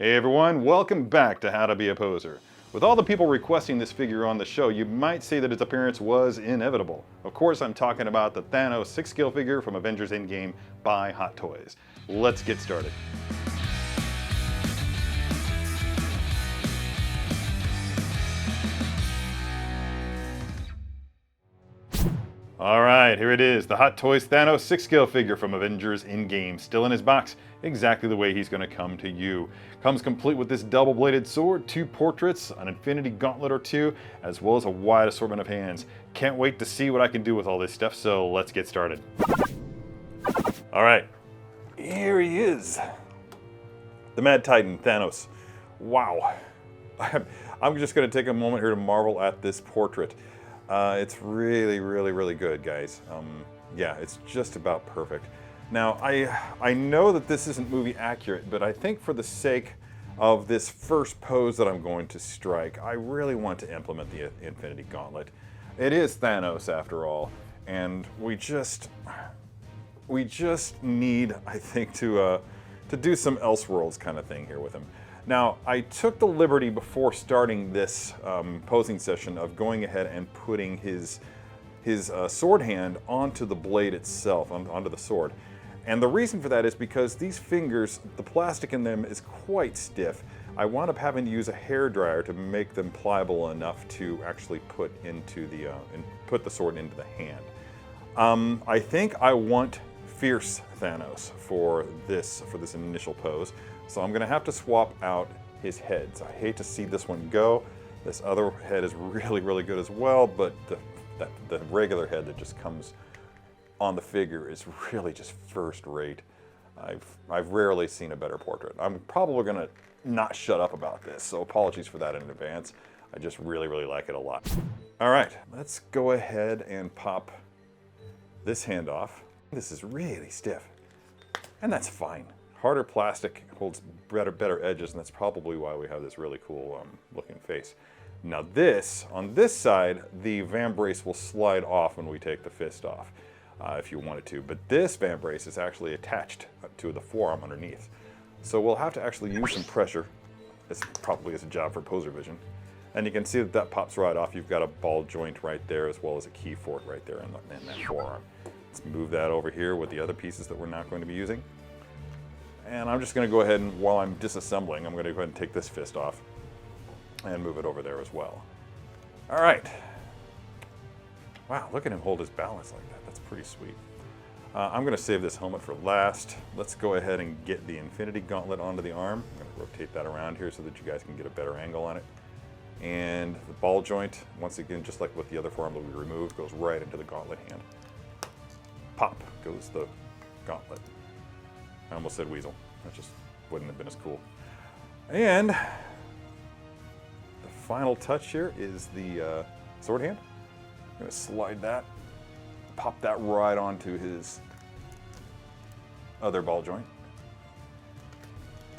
Hey everyone, welcome back to How to Be a Poser. With all the people requesting this figure on the show, you might say that its appearance was inevitable. Of course, I'm talking about the Thanos 6-scale figure from Avengers Endgame by Hot Toys. Let's get started. Alright, here it is, the Hot Toys Thanos 6-scale figure from Avengers Endgame, still in his box, exactly the way he's going to come to you. Comes complete with this double-bladed sword, 2 portraits, an Infinity Gauntlet or 2, as well as a wide assortment of hands. Can't wait to see what I can do with all this stuff, so let's get started. Alright, here he is. The Mad Titan, Thanos. Wow. I'm just going to take a moment here to marvel at this portrait. It's really good, guys. Yeah, it's just about perfect. Now, I know that this isn't movie accurate, but I think for the sake of this first pose that I'm going to strike, I really want to implement the Infinity Gauntlet. It is Thanos, after all, and we just need, I think, to do some Elseworlds kind of thing here with him. Now, I took the liberty before starting this posing session of going ahead and putting his sword hand onto the blade itself, onto the sword. And the reason for that is because these fingers, the plastic in them is quite stiff. I wound up having to use a hairdryer to make them pliable enough to actually put the sword into the hand. I think I want Fierce Thanos for this initial pose. So I'm going to have to swap out his heads. I hate to see this one go. This other head is really good as well, but the regular head that just comes on the figure is really just first rate. I've rarely seen a better portrait. I'm probably going to not shut up about this, so apologies for that in advance. I just really like it a lot. All right, let's go ahead and pop this hand off. This is really stiff, and that's fine. Harder plastic holds better edges, and that's probably why we have this really cool looking face. Now on this side, the vambrace will slide off when we take the fist off, if you wanted to. But this vambrace is actually attached to the forearm underneath. So we'll have to actually use some pressure. This probably is a job for poser vision. And you can see that pops right off. You've got a ball joint right there, as well as a key for it right there in that forearm. Let's move that over here with the other pieces that we're not going to be using. And I'm just going to go ahead and, while I'm disassembling, I'm going to go ahead and take this fist off and move it over there as well. All right. Wow, look at him hold his balance like that. That's pretty sweet. I'm going to save this helmet for last. Let's go ahead and get the Infinity Gauntlet onto the arm. I'm going to rotate that around here so that you guys can get a better angle on it. And the ball joint, once again, just like with the other forearm that we removed, goes right into the gauntlet hand. Pop goes the gauntlet. I almost said weasel. That just wouldn't have been as cool. And the final touch here is the sword hand. I'm going to slide that, pop that right onto his other ball joint.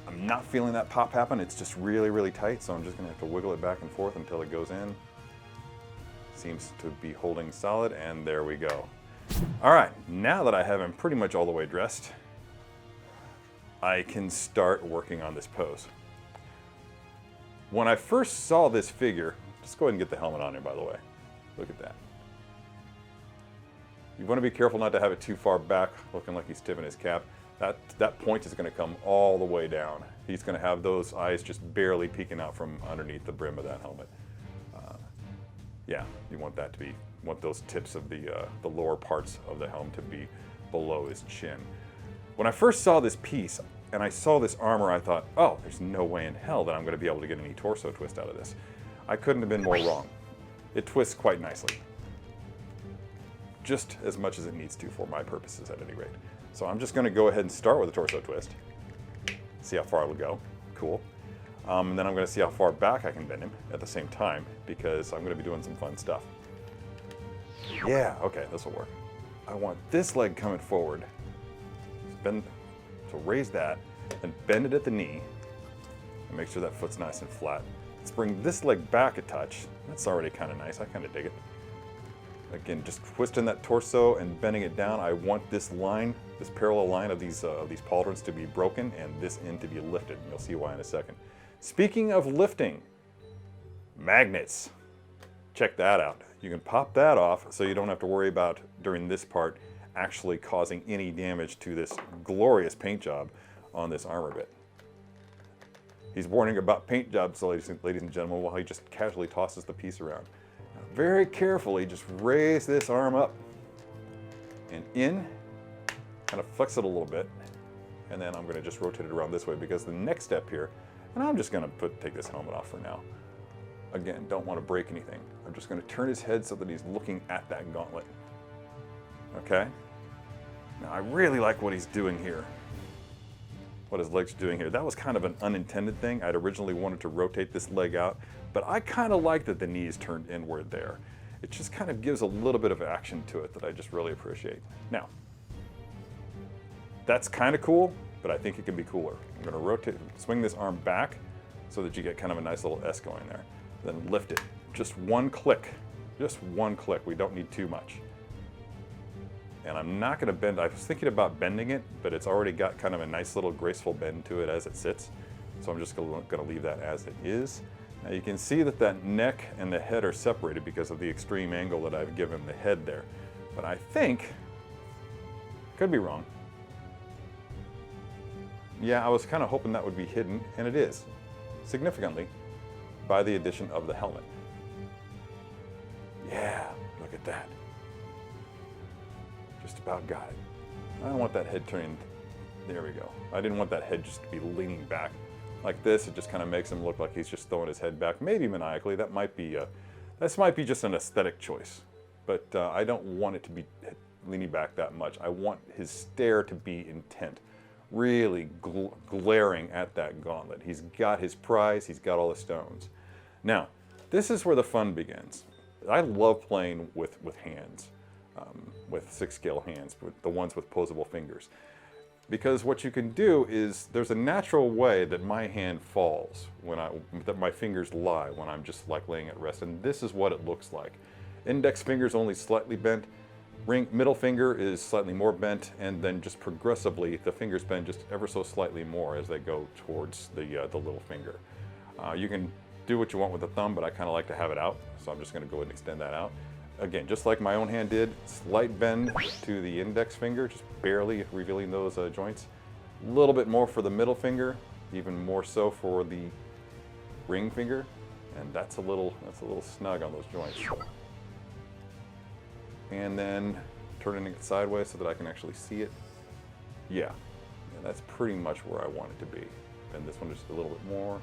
I'm not feeling that pop happen. It's just really tight, so I'm just going to have to wiggle it back and forth until it goes in. Seems to be holding solid, and there we go. All right, now that I have him pretty much all the way dressed, I can start working on this pose. When I first saw this figure, just go ahead and get the helmet on here, by the way. Look at that. You want to be careful not to have it too far back, looking like he's tipping his cap. That point is going to come all the way down. He's going to have those eyes just barely peeking out from underneath the brim of that helmet. Yeah, you want that to be, those tips of the lower parts of the helm to be below his chin. When I first saw this piece and I saw this armor, I thought, oh, there's no way in hell that I'm going to be able to get any torso twist out of this. I couldn't have been more wrong. It twists quite nicely. Just as much as it needs to for my purposes at any rate. So I'm just going to go ahead and start with a torso twist. See how far it'll go. Cool. And then I'm going to see how far back I can bend him at the same time, because I'm going to be doing some fun stuff. Yeah, okay, this will work. I want this leg coming forward. So raise that, and bend it at the knee, and make sure that foot's nice and flat. Let's bring this leg back a touch. That's already kind of nice. I kind of dig it. Again, just twisting that torso and bending it down. I want this line, this parallel line of these pauldrons to be broken and this end to be lifted. You'll see why in a second. Speaking of lifting, magnets. Check that out. You can pop that off so you don't have to worry about, during this part, actually causing any damage to this glorious paint job on this armor bit. He's warning about paint jobs, ladies and gentlemen, while he just casually tosses the piece around. Now, very carefully, just raise this arm up and in, kind of flex it a little bit, and then I'm going to just rotate it around this way because the next step here, and I'm just going to take this helmet off for now. Again, don't want to break anything. I'm just going to turn his head so that he's looking at that gauntlet. Okay? Now I really like what he's doing here. What his leg's doing here. That was kind of an unintended thing. I'd originally wanted to rotate this leg out, but I kind of like that the knee is turned inward there. It just kind of gives a little bit of action to it that I just really appreciate. Now, that's kind of cool, but I think it can be cooler. I'm going to rotate, swing this arm back so that you get kind of a nice little S going there. Then lift it. Just one click. Just one click. We don't need too much. And I'm not going to bend. I was thinking about bending it, but it's already got kind of a nice little graceful bend to it as it sits. So I'm just going to leave that as it is. Now you can see that that neck and the head are separated because of the extreme angle that I've given the head there. But I think, could be wrong. Yeah, I was kind of hoping that would be hidden, and it is, significantly, by the addition of the helmet. Yeah, look at that. Just about got it. I don't want that head turning, there we go. I didn't want that head just to be leaning back like this. It just kind of makes him look like he's just throwing his head back, maybe maniacally. That might be, this might be just an aesthetic choice, but I don't want it to be leaning back that much. I want his stare to be intent, really glaring at that gauntlet. He's got his prize, he's got all the stones. Now, this is where the fun begins. I love playing with hands, with 6-scale hands, with the ones with posable fingers. Because what you can do is, there's a natural way that my hand falls, that my fingers lie when I'm just like laying at rest, and this is what it looks like. Index finger's only slightly bent, middle finger is slightly more bent, and then just progressively the fingers bend just ever so slightly more as they go towards the little finger. You can do what you want with the thumb, but I kind of like to have it out, so I'm just going to go ahead and extend that out. Again, just like my own hand did, slight bend to the index finger, just barely revealing those joints. A little bit more for the middle finger, even more so for the ring finger, and that's a little snug on those joints. And then turning it sideways so that I can actually see it. Yeah, that's pretty much where I want it to be. And this one just a little bit more.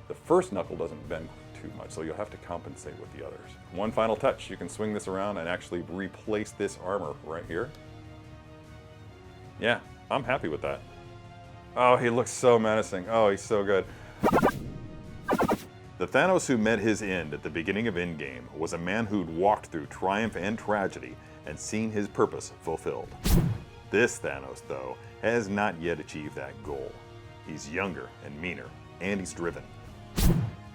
The first knuckle doesn't bend too much, so you'll have to compensate with the others. One final touch, you can swing this around and actually replace this armor right here. Yeah, I'm happy with that. Oh, he looks so menacing. Oh, he's so good. The Thanos who met his end at the beginning of Endgame was a man who'd walked through triumph and tragedy and seen his purpose fulfilled. This Thanos, though, has not yet achieved that goal. He's younger and meaner, and he's driven.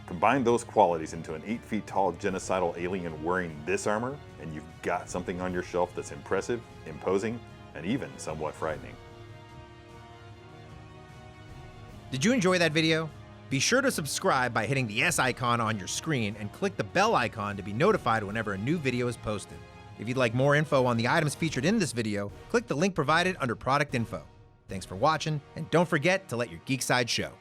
Combine those qualities into an 8 feet tall genocidal alien wearing this armor, and you've got something on your shelf that's impressive, imposing, and even somewhat frightening. Did you enjoy that video? Be sure to subscribe by hitting the S icon on your screen and click the bell icon to be notified whenever a new video is posted. If you'd like more info on the items featured in this video, click the link provided under product info. Thanks for watching, and don't forget to let your geek side show.